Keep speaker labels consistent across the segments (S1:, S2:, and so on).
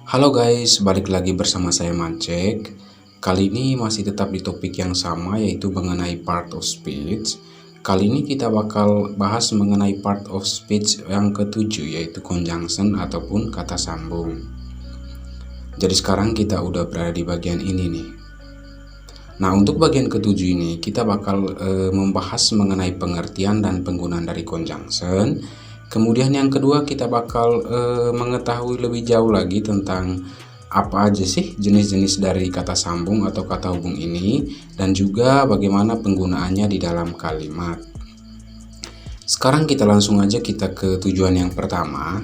S1: Halo guys, balik lagi bersama saya Mancek. Kali ini masih tetap di topik yang sama, yaitu mengenai part of speech. Kali ini kita bakal bahas mengenai part of speech yang ketujuh, yaitu conjunction ataupun kata sambung. Jadi sekarang kita udah berada di bagian ini nih. Nah, untuk bagian ketujuh ini kita bakal membahas mengenai pengertian dan penggunaan dari conjunction. Kemudian yang kedua kita bakal mengetahui lebih jauh lagi tentang apa aja sih jenis-jenis dari kata sambung atau kata hubung ini, dan juga bagaimana penggunaannya di dalam kalimat. Sekarang kita langsung aja kita ke tujuan yang pertama.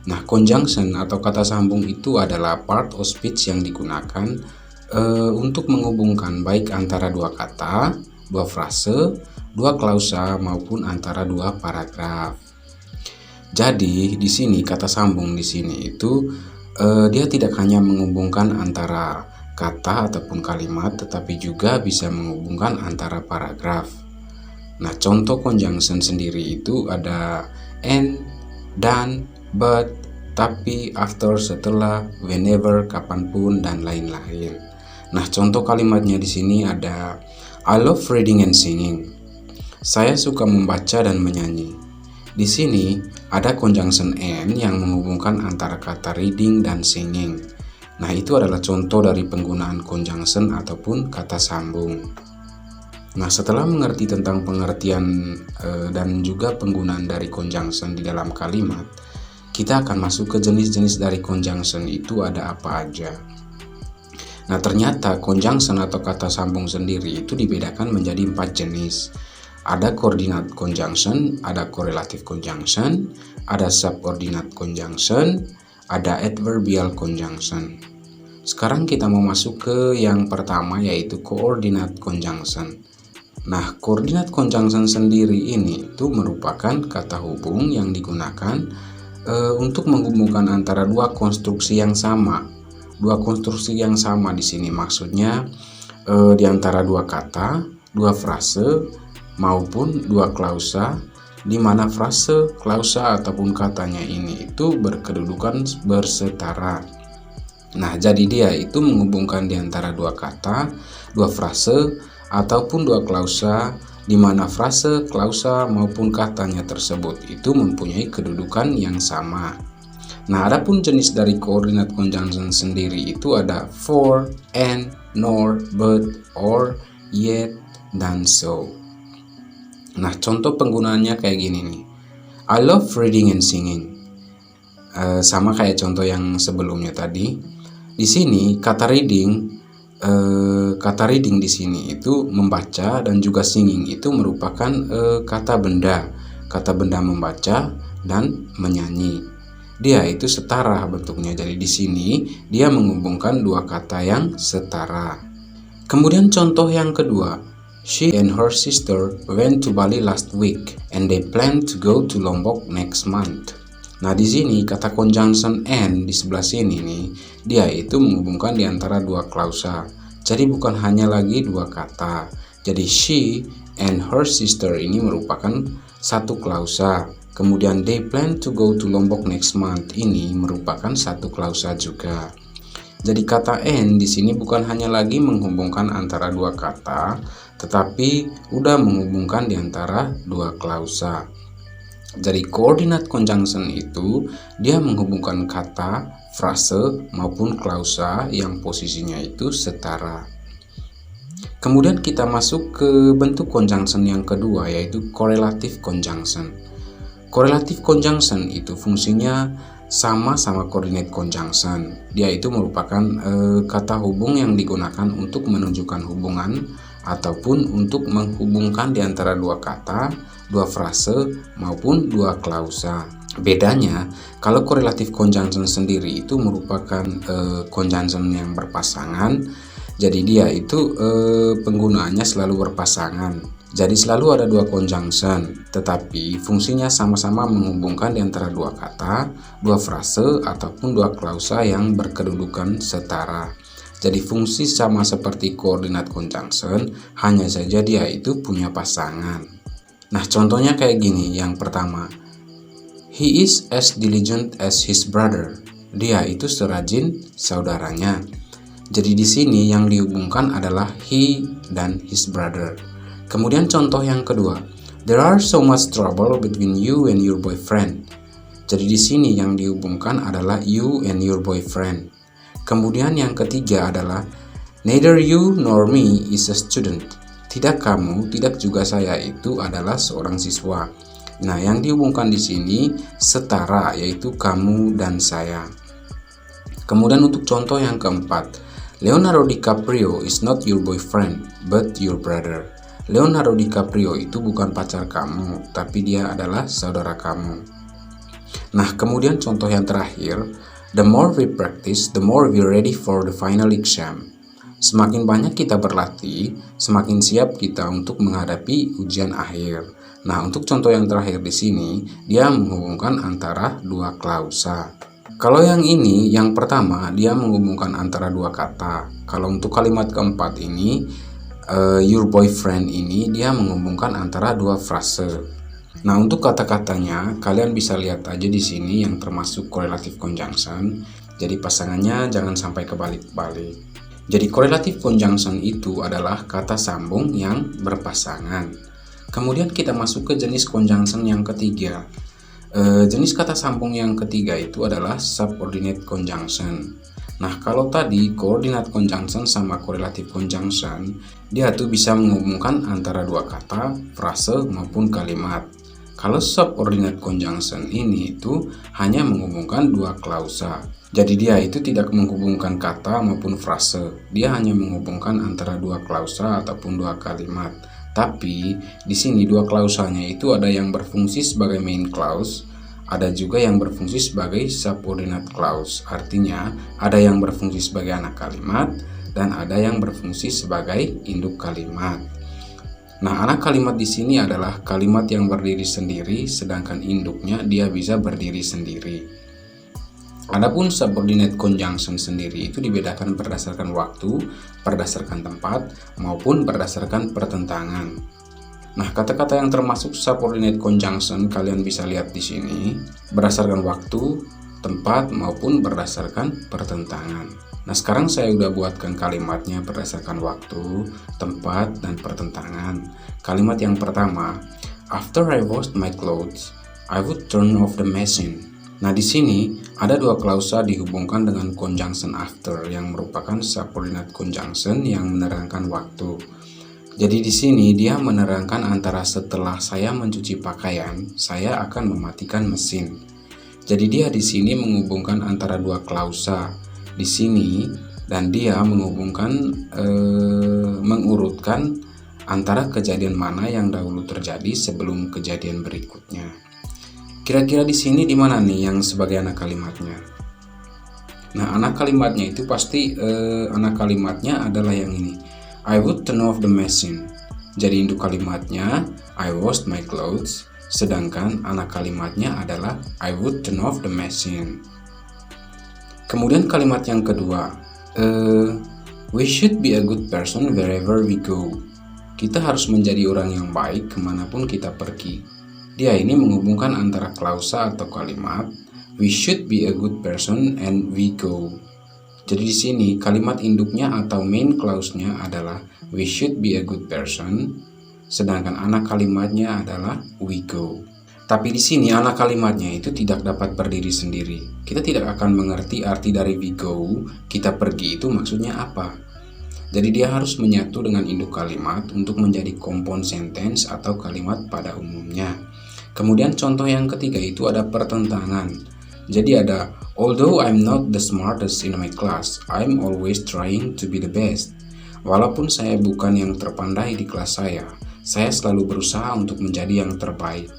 S1: Nah, conjunction atau kata sambung itu adalah part of speech yang digunakan untuk menghubungkan baik antara dua kata, dua frase, dua klausa maupun antara dua paragraf. Jadi di sini kata sambung di sini itu dia tidak hanya menghubungkan antara kata ataupun kalimat, tetapi juga bisa menghubungkan antara paragraf. Nah, contoh conjunction sendiri itu ada and, dan, but, tapi, after, setelah, whenever, kapanpun, dan lain-lain. Nah, contoh kalimatnya di sini ada I love reading and singing. Saya suka membaca dan menyanyi. Di sini ada conjunction and yang menghubungkan antara kata reading dan singing. Nah, itu adalah contoh dari penggunaan conjunction ataupun kata sambung. Nah, setelah mengerti tentang pengertian dan juga penggunaan dari conjunction di dalam kalimat, kita akan masuk ke jenis-jenis dari conjunction itu ada apa aja. Nah, ternyata conjunction atau kata sambung sendiri itu dibedakan menjadi 4 jenis. Ada coordinate conjunction, ada correlative conjunction, ada subordinate conjunction, ada adverbial conjunction. Sekarang kita mau masuk ke yang pertama, yaitu coordinate conjunction. Nah, coordinate conjunction sendiri ini itu merupakan kata hubung yang digunakan untuk menghubungkan antara dua konstruksi yang sama. Dua konstruksi yang sama di sini maksudnya di antara dua kata, dua frase maupun dua klausa, di mana frase, klausa ataupun katanya ini itu berkedudukan bersetara. Nah, jadi dia itu menghubungkan di antara dua kata, dua frase ataupun dua klausa, di mana frase, klausa maupun katanya tersebut itu mempunyai kedudukan yang sama. Nah, adapun jenis dari coordinate conjunction sendiri itu ada for, and, nor, but, or, yet, dan so. Nah, contoh penggunaannya kayak gini nih. I love reading and singing. Sama kayak contoh yang sebelumnya tadi. Di sini kata reading di sini itu membaca, dan juga singing itu merupakan kata benda. Kata benda membaca dan menyanyi. Dia itu setara bentuknya. Jadi di sini dia menghubungkan dua kata yang setara. Kemudian contoh yang kedua, she and her sister went to Bali last week and they plan to go to Lombok next month. Nah, di sini kata conjunction and di sebelah sini nih, dia itu menghubungkan di antara dua klausa. Jadi bukan hanya lagi dua kata. Jadi she and her sister ini merupakan satu klausa. Kemudian they plan to go to Lombok next month ini merupakan satu klausa juga. Jadi kata and di sini bukan hanya lagi menghubungkan antara dua kata, tetapi udah menghubungkan di antara dua klausa. Jadi coordinate conjunction itu dia menghubungkan kata, frase maupun klausa yang posisinya itu setara. Kemudian kita masuk ke bentuk conjunction yang kedua, yaitu correlative conjunction. Correlative conjunction itu fungsinya sama coordinate conjunction. Dia itu merupakan kata hubung yang digunakan untuk menunjukkan hubungan ataupun untuk menghubungkan di antara dua kata, dua frase maupun dua klausa. Bedanya, kalau correlative conjunction sendiri itu merupakan conjunction yang berpasangan. Jadi dia itu penggunaannya selalu berpasangan. Jadi selalu ada dua conjunction, tetapi fungsinya sama-sama menghubungkan di antara dua kata, dua frase ataupun dua klausa yang berkedudukan setara. Jadi fungsi sama seperti coordinate conjunction, hanya saja dia itu punya pasangan. Nah, contohnya kayak gini. Yang pertama, he is as diligent as his brother. dia itu serajin saudaranya. Jadi di sini yang dihubungkan adalah he dan his brother. Kemudian contoh yang kedua, there are so much trouble between you and your boyfriend. Jadi di sini yang dihubungkan adalah you and your boyfriend. Kemudian yang ketiga adalah neither you nor me is a student. Tidak kamu, tidak juga saya itu adalah seorang siswa. Nah, yang dihubungkan di sini setara, yaitu kamu dan saya. Kemudian untuk contoh yang keempat, Leonardo DiCaprio is not your boyfriend, but your brother. Leonardo DiCaprio itu bukan pacar kamu, tapi dia adalah saudara kamu. Nah, kemudian contoh yang terakhir, the more we practice, the more we ready for the final exam. Semakin banyak kita berlatih, semakin siap kita untuk menghadapi ujian akhir. Nah, untuk contoh yang terakhir di sini, dia menghubungkan antara dua klausa. Kalau yang ini, yang pertama, dia menghubungkan antara dua kata. Kalau untuk kalimat keempat ini, your boyfriend ini, dia menghubungkan antara dua frase. Nah, untuk kata-katanya, kalian bisa lihat aja di sini yang termasuk correlative conjunction. Jadi pasangannya jangan sampai kebalik-balik. Jadi correlative conjunction itu adalah kata sambung yang berpasangan. Kemudian kita masuk ke jenis conjunction yang ketiga. Jenis kata sambung yang ketiga itu adalah subordinate conjunction. Nah, kalau tadi coordinate conjunction sama correlative conjunction, dia tuh bisa menghubungkan antara dua kata, frase maupun kalimat. Kalau subordinate conjunction ini itu hanya menghubungkan dua klausa. Jadi dia itu tidak menghubungkan kata maupun frase. Dia hanya menghubungkan antara dua klausa ataupun dua kalimat. Tapi di sini dua klausanya itu ada yang berfungsi sebagai main clause, ada juga yang berfungsi sebagai subordinate clause. Artinya ada yang berfungsi sebagai anak kalimat dan ada yang berfungsi sebagai induk kalimat. Nah, anak kalimat di sini adalah kalimat yang berdiri sendiri, sedangkan induknya dia bisa berdiri sendiri. Adapun subordinate conjunction sendiri itu dibedakan berdasarkan waktu, berdasarkan tempat, maupun berdasarkan pertentangan. Nah, kata-kata yang termasuk subordinate conjunction kalian bisa lihat di sini berdasarkan waktu, tempat, maupun berdasarkan pertentangan. Nah, sekarang saya udah buatkan kalimatnya berdasarkan waktu, tempat, dan pertentangan. Kalimat yang pertama, after I washed my clothes, I would turn off the machine. Nah, di sini ada dua klausa dihubungkan dengan conjunction after yang merupakan subordinate conjunction yang menerangkan waktu. Jadi di sini dia menerangkan antara setelah saya mencuci pakaian, saya akan mematikan mesin. Jadi dia di sini menghubungkan antara dua klausa di sini dan dia mengurutkan antara kejadian mana yang dahulu terjadi sebelum kejadian berikutnya. Kira-kira di sini di mana nih yang sebagai anak kalimatnya? Nah, anak kalimatnya itu pasti anak kalimatnya adalah yang ini. I would turn off the machine. Jadi induk kalimatnya I washed my clothes, sedangkan anak kalimatnya adalah I would turn off the machine. Kemudian kalimat yang kedua, we should be a good person wherever we go. Kita harus menjadi orang yang baik kemanapun kita pergi. Dia ini menghubungkan antara klausa atau kalimat we should be a good person and we go. Jadi di sini kalimat induknya atau main clause-nya adalah we should be a good person, sedangkan anak kalimatnya adalah we go. Tapi di sini anak kalimatnya itu tidak dapat berdiri sendiri. Kita tidak akan mengerti arti dari we go, kita pergi itu maksudnya apa. Jadi dia harus menyatu dengan induk kalimat untuk menjadi compound sentence atau kalimat pada umumnya. Kemudian contoh yang ketiga itu ada pertentangan. Jadi ada although I'm not the smartest in my class, I'm always trying to be the best. Walaupun saya bukan yang terpandai di kelas saya selalu berusaha untuk menjadi yang terbaik.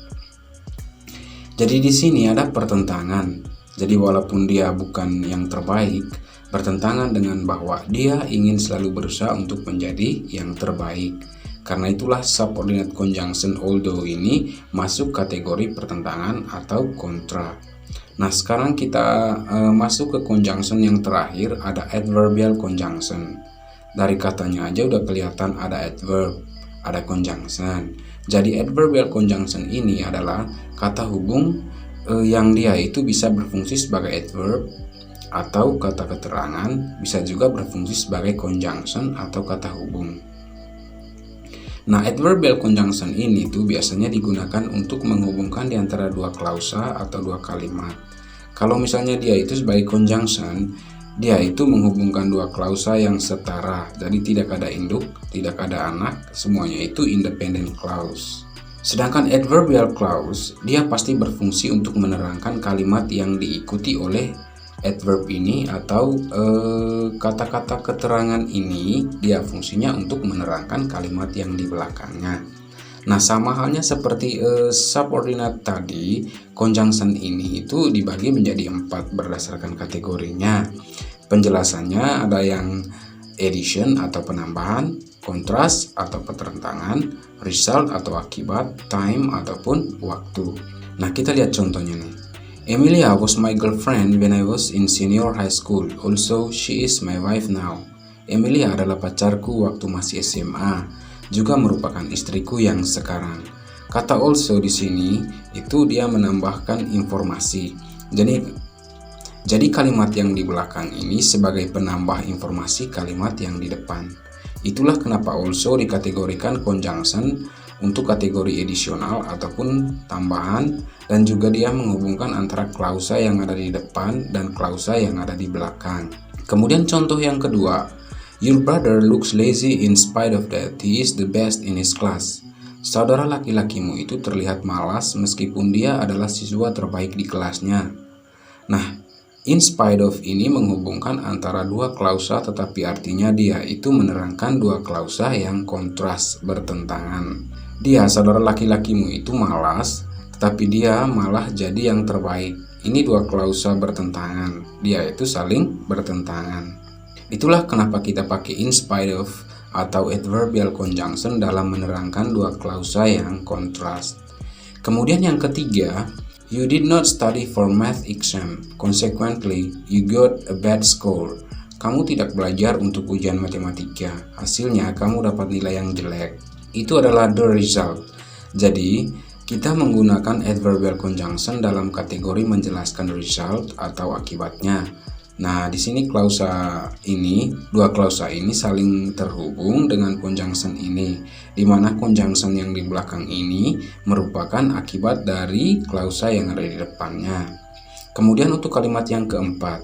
S1: Jadi di sini ada pertentangan. Jadi walaupun dia bukan yang terbaik, bertentangan dengan bahwa dia ingin selalu berusaha untuk menjadi yang terbaik. Karena itulah subordinate conjunction although ini masuk kategori pertentangan atau kontra. Nah, sekarang kita masuk ke conjunction yang terakhir, ada adverbial conjunction. Dari katanya aja udah kelihatan ada adverb, ada conjunction. Jadi adverbial conjunction ini adalah kata hubung yang dia itu bisa berfungsi sebagai adverb, atau kata keterangan, bisa juga berfungsi sebagai conjunction atau kata hubung. Nah, adverbial conjunction ini tuh biasanya digunakan untuk menghubungkan di antara dua klausa atau dua kalimat. Kalau misalnya dia itu sebagai conjunction, dia itu menghubungkan dua klausa yang setara. Jadi tidak ada induk, tidak ada anak, semuanya itu independent clause. Sedangkan adverbial clause, dia pasti berfungsi untuk menerangkan kalimat yang diikuti oleh adverb ini atau kata-kata keterangan ini. Dia fungsinya untuk menerangkan kalimat yang di belakangnya. Nah, sama halnya seperti subordinate tadi, conjunction ini itu dibagi menjadi 4 berdasarkan kategorinya. Penjelasannya ada yang addition atau penambahan, contrast atau pertentangan, result atau akibat, time ataupun waktu. Nah, kita lihat contohnya nih. Emilia was my girlfriend when I was in senior high school. Also, she is my wife now. Emilia adalah pacarku waktu masih SMA, juga merupakan istriku yang sekarang. Kata also di sini itu dia menambahkan informasi. Jadi kalimat yang di belakang ini sebagai penambah informasi kalimat yang di depan. Itulah kenapa also dikategorikan conjunction untuk kategori additional ataupun tambahan, dan juga dia menghubungkan antara klausa yang ada di depan dan klausa yang ada di belakang. Kemudian contoh yang kedua, your brother looks lazy in spite of that he is the best in his class. Saudara laki-lakimu itu terlihat malas meskipun dia adalah siswa terbaik di kelasnya. Nah, in spite of ini menghubungkan antara dua klausa, tetapi artinya dia itu menerangkan dua klausa yang kontras, bertentangan. Dia, saudara laki-lakimu itu malas, tetapi dia malah jadi yang terbaik. Ini dua klausa bertentangan, dia itu saling bertentangan. Itulah kenapa kita pakai in spite of atau adverbial conjunction dalam menerangkan dua klausa yang kontras. Kemudian yang ketiga, you did not study for math exam, consequently you got a bad score. Kamu tidak belajar untuk ujian matematika, hasilnya kamu dapat nilai yang jelek. Itu adalah the result. Jadi, kita menggunakan adverbial conjunction dalam kategori menjelaskan result atau akibatnya. Nah, di sini dua klausa ini saling terhubung dengan conjunction ini, di mana conjunction yang di belakang ini merupakan akibat dari klausa yang ada di depannya. Kemudian untuk kalimat yang keempat,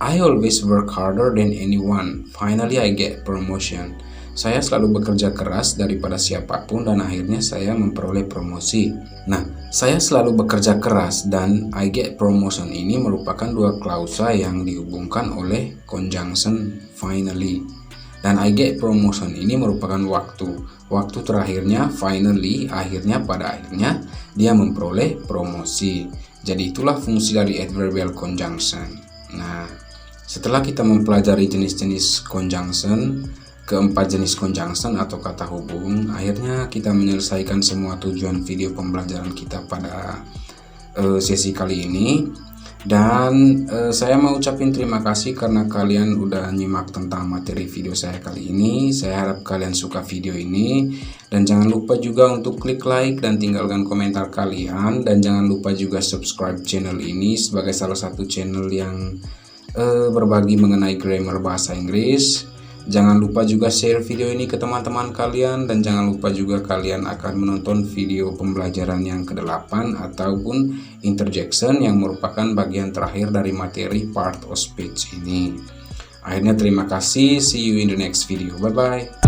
S1: I always work harder than anyone. Finally I get promotion. Saya selalu bekerja keras daripada siapapun dan akhirnya saya memperoleh promosi. Nah, saya selalu bekerja keras dan I get promotion ini merupakan dua klausa yang dihubungkan oleh conjunction finally. Dan I get promotion ini merupakan waktu. Waktu terakhirnya finally, pada akhirnya dia memperoleh promosi. Jadi itulah fungsi dari adverbial conjunction. Nah, setelah kita mempelajari jenis-jenis conjunction, keempat jenis conjunction atau kata hubung, akhirnya kita menyelesaikan semua tujuan video pembelajaran kita pada sesi kali ini. Dan saya mau ucapin terima kasih karena kalian udah nyimak tentang materi video saya kali ini. Saya harap kalian suka video ini, dan jangan lupa juga untuk klik like dan tinggalkan komentar kalian, dan jangan lupa juga subscribe channel ini sebagai salah satu channel yang berbagi mengenai grammar bahasa Inggris. Jangan lupa juga share video ini ke teman-teman kalian, dan jangan lupa juga kalian akan menonton video pembelajaran yang ke-8 ataupun interjection yang merupakan bagian terakhir dari materi part of speech ini. Akhirnya terima kasih, see you in the next video, bye bye.